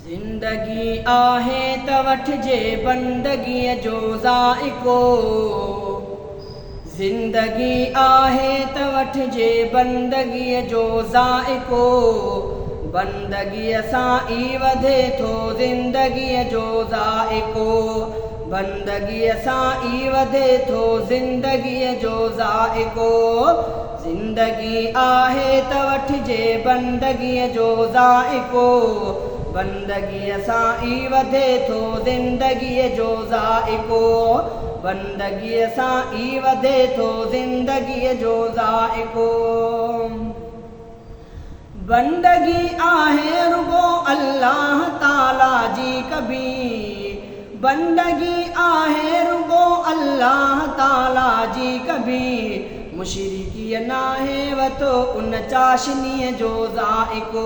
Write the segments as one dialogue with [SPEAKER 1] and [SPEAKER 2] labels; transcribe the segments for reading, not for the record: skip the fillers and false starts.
[SPEAKER 1] ज़िंदगी आहे त वठिजे बंदगीअ जो ज़ाइको। ज़िंदगी आहे त वठिजे बंदगीअ जो ज़ाइको। बंदगीअ सां ई वधे थो ज़िंदगीअ जो ज़ाइको। बंदगीअ सां ई वधे थो ज़िंदगीअ जो ज़ाइको। ज़िंदगी आहे त वठिजे बंदगीअ जो ज़ाइको। बंदगीअ सां ई वधे थो ज़िंदगीअ जो ज़ाइको। बंदगीअ सां ई वधे थो ज़िंदगीअ जो ज़ाइको। बंदगी आहे रुगो अल्लाह ताला जी कबी। बंदगी आहे रुगो अल्लाह ताला जी कबी। मुशरिकीअ नाहे वतो उन चाशनीअ जो ज़ाइको।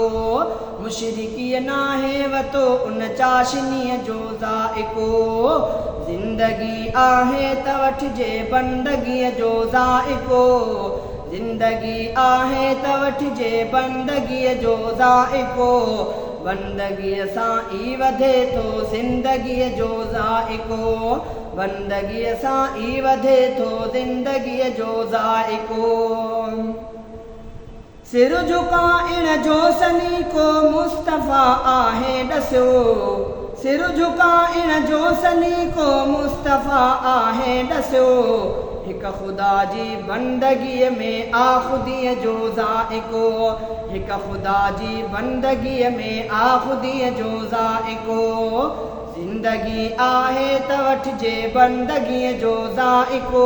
[SPEAKER 1] मुशरिकीअ नाहे वतो उन चाशनीअ जो ज़ाइको। ज़िंदगी आहे त वठिजे बंदगीअ जो ज़ाइको। ज़िंदगी आहे त वठिजे बंदगीअ जो ज़ाइको। बंदगीअ सां ई वधे थो ज़िंदगीअ जो ज़ाइको। बंदगीअ सां ई वधे थो ज़िंदगीअ जो ज़ाइको। सिर झुकाइण जो सलीको मुस्तफ़ा आहे ॾसियो। सिर झुकाइण जो सलीको मुस्तफ़ा आहे ॾसियो। हिक ख़ुदा जी बंदगीअ में आख़ुदीअ जो ज़ाइको। हिक ख़ुदा जी बंदगीअ में आख़ुदीअ जो ज़ाइको। ज़िंदगी आहे त वठिजे बंदगीअ जो ज़ाइको।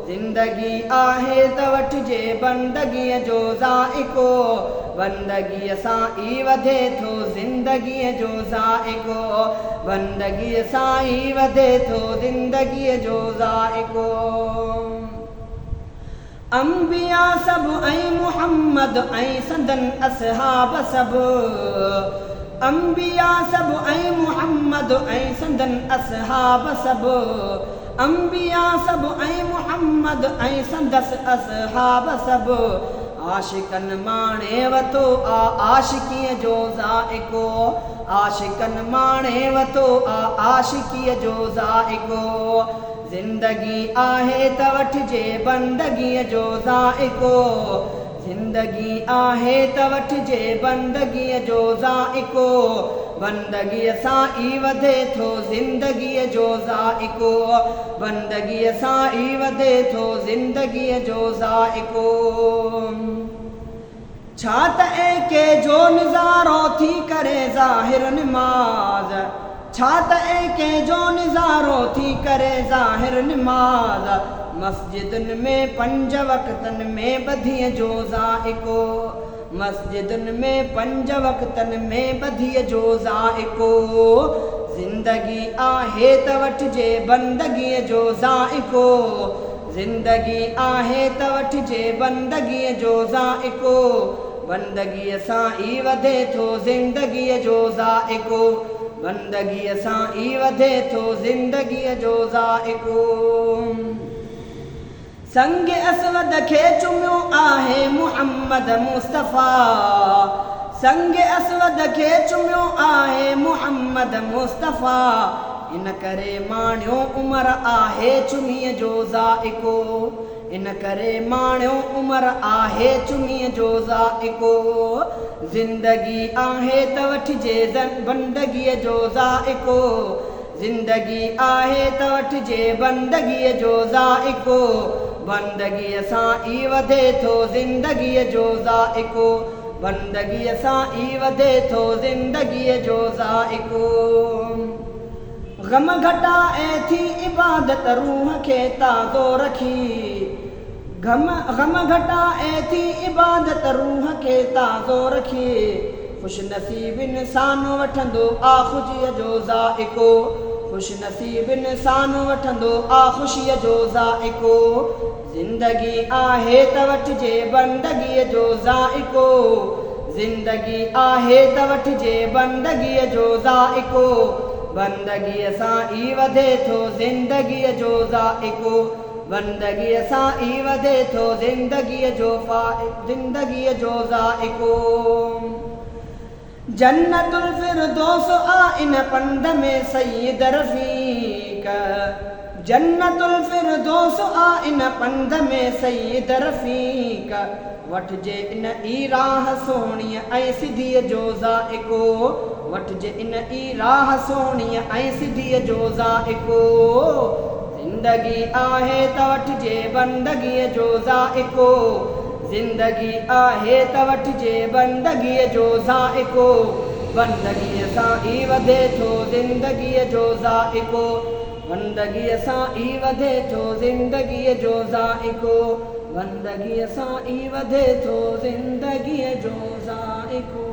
[SPEAKER 1] ज़िंदगी आहे त वठिजे बंदगीअ जो ज़ाइको। बंदगीअ सां ई वधे थो ज़िंदगीअ जो ज़ाइको। बंदगीअ सां ई वधे थो ज़िंदगीअ जो ज़ाइको। अंबिया सभु ऐं मुहम्मद ऐं संदन असहाब सभु। अंबिया सभु ऐं मुहम्मद ऐं संदन असहाब सभु। अंबिया सभु ऐं मुहम्मद ऐं संदस असहाब सभु। आशिकन माणे वतो आशिकीअ जो ज़ाइको। आशिकन माणे वतो आशिकीअ जो ज़ाइको। ज़िंदगी आहे त वठिजे बंदगीअ जो ज़ाइको। ज़िंदगी आहे त वठिजे बंदगीअ जो ज़ाइको। बंदगीअ सां ई वधे थो ज़िंदगीअ जो ज़ाइको। बंदगीअ सां ई वधे थो ज़िंदगीअ जो ज़ाइको। छा त एके जो निज़ारो थी करे ज़ाहिर निमाज़। छा त एके जो निज़ारो थी करे ज़ाहिर निमाज़। मस्जिदुनि में 5 वक़्तनि में ॿधीअ जो ज़ाइको। मस्जिदुनि में 5 वक़्तनि में ॿधीअ जो ज़ाइको। ज़िंदगी आहे त वठिजे बंदगीअ जो ज़ाइको। ज़िंदगी आहे त वठिजे बंदगीअ जो ज़ाइको। बंदगीअ सां ई वधे थो ज़िंदगीअ जो ज़ाइको। बंदगीअ सां ई वधे थो ज़िंदगीअ जो ज़ाइको। संग असवद खे चुमियो आहे मुहम्मद मुस्तफ़ा। संग असवद खे चुमियो आहे मुहम्मद मुस्तफ़ा। इन करे माणियो उमर आहे चुमीअ जो ज़ाइको। इन करे माणियो उमर आहे चुमीअ जो ज़ाइको। ज़िंदगी आहे त वठिजे बंदगीअ जो ज़ाइको। ज़िंदगी आहे त वठिजे बंदगीअ जो ज़ाइको। बंदगीअ सां ई वधे थो ज़िंदगीअ जो ज़ाइको। बंदगीअ सां ई वधे थो ज़िंदगीअ जो ज़ाइको। ग़म घटाए थी इबादत रूह खे ताज़ो रखी। ग़म घटाए थी इबादत रूह खे ताज़ो रखी। ख़ुश नसीब इंसान वठंदो ख़ुशीअ जो ज़ाइको। ख़ुश नसीब इंसान वठंदो ख़ुशीअ जो ज़ाइको। ज़िंदगी आहे त वठिजे बंदगीअ जो ज़ाइको। ज़िंदगी आहे त वठिजे बंदगीअ जो ज़ाइको। बंदगीअ सां ई वधे थो ज़िंदगीअ जो ज़ाइको। बंदगीअ सां ई वधे थो ज़िंदगीअ जो ज़ाइको। जन्नतुल फिरदौस आ इन पंध में सय्यद रफ़ीक। जन्नतुल फिरदौस आ इन पंध में सय्यद रफ़ीक। वठिजे इन ई राह सोहणीअ ऐं सिधीअ जो ज़ाइको। वठिजे इन ई राह सोहणीअ ऐं सिधीअ जो ज़ाइको। ज़िंदगी आहे त वठिजे बंदगीअ जो ज़ाइको। ज़िंदगी आहे त वठिजे बंदगीअ जो ज़ाइको। बंदगीअ सां ई वधे थो ज़िंदगीअ जो ज़ाइको। बंदगीअ सां ई वधे थो ज़िंदगीअ जो ज़ाइको। बंदगीअ सां ई वधे थो ज़िंदगीअ जो ज़ाइको।